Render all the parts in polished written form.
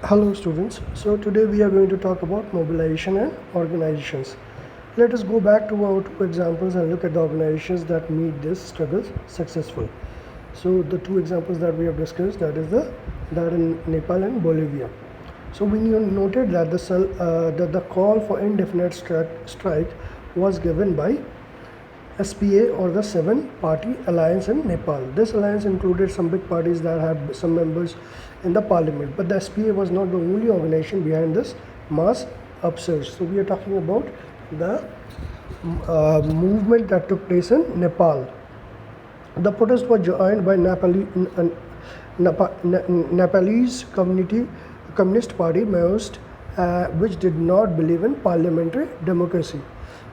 Hello students, so today we are going to talk about mobilization and organizations. Let us go back to our two examples and look at the organizations that made this struggle successful. So the two examples that we have discussed, that in Nepal and Bolivia. So we noted that the call for indefinite strike was given by SPA, or the Seven Party Alliance in Nepal. This alliance included some big parties that had some members in the parliament, but the SPA was not the only organization behind this mass upsurge. So we are talking about the movement that took place in Nepal. The protest was joined by Nepalese Communist Party, Maoist, which did not believe in parliamentary democracy.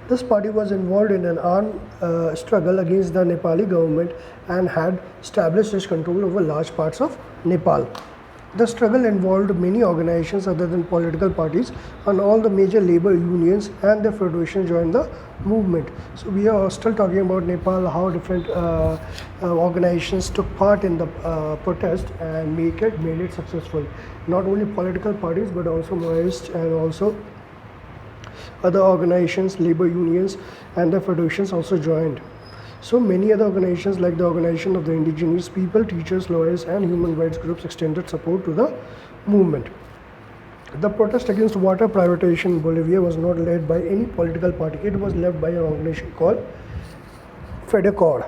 This party was involved in an armed struggle against the Nepali government and had established its control over large parts of Nepal. The struggle involved many organizations other than political parties, and all the major labor unions and their federations joined the movement. So we are still talking about Nepal, how different organizations took part in the protest and made it successful. Not only political parties but also Maoist and also other organizations, labor unions and their federations also joined. So many other organizations like the Organization of the Indigenous People, teachers, lawyers and human rights groups extended support to the movement. The protest against water privatization in Bolivia was not led by any political party. It was led by an organization called FEDECOR.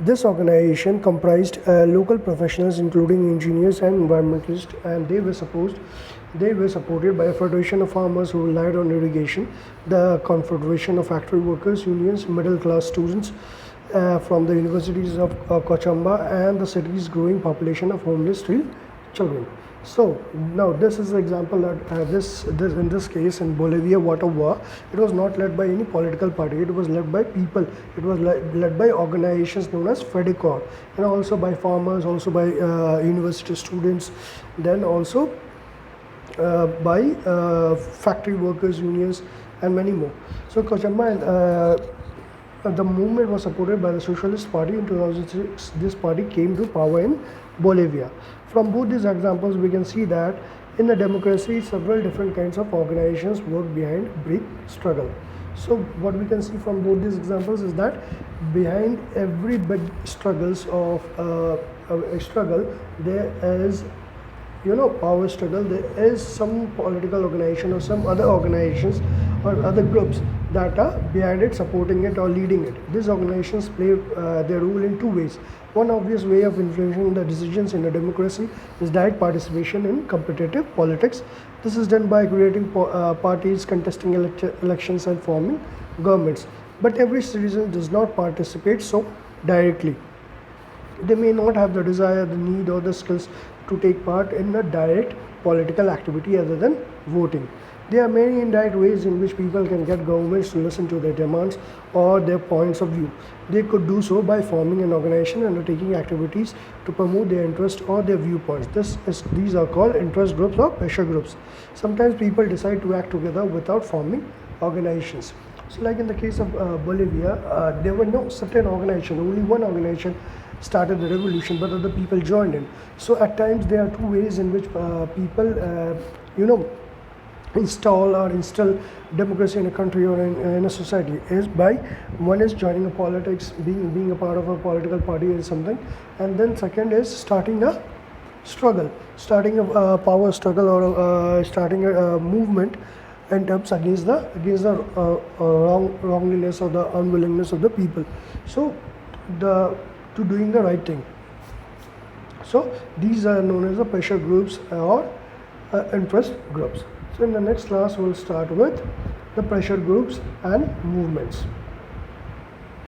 This organization comprised local professionals including engineers and environmentalists, and they were supported by a federation of farmers who relied on irrigation, the Confederation of Factory Workers Unions, middle class students from the universities of Cochabamba, and the city's growing population of homeless children. So now this is an example that in this case in Bolivia water war, it was not led by any political party. It was led by people. It was led by organizations known as FEDECOR, and also by farmers, also by university students, then also by factory workers unions and many more. So Cochabamba the movement was supported by the Socialist Party. In 2006, this party came to power in Bolivia. From both these examples, we can see that in a democracy, several different kinds of organizations work behind big struggle. So what we can see from both these examples is that behind every big struggles of a struggle, there is power struggle. There is some political organization or some other organizations or other groups that are behind it, supporting it or leading it. These organizations play their role in two ways. One obvious way of influencing the decisions in a democracy is direct participation in competitive politics. This is done by creating parties, contesting elections and forming governments. But every citizen does not participate so directly. They may not have the desire, the need or the skills to take part in a direct political activity other than voting. There are many indirect ways in which people can get governments to listen to their demands or their points of view. They could do so by forming an organization and undertaking activities to promote their interest or their viewpoints. These are called interest groups or pressure groups. Sometimes people decide to act together without forming organizations. So like in the case of Bolivia, there were no certain organization, only one organization started the revolution, but other people joined in. So at times there are two ways in which people instill democracy in a country or in a society. Is by one is joining a politics, being a part of a political party or something, and then second is starting a struggle, starting a power struggle, or starting a movement in terms against the wronginess or the unwillingness of the people. So to doing the right thing. So these are known as the pressure groups or interest groups. So in the next class we'll start with the pressure groups and movements.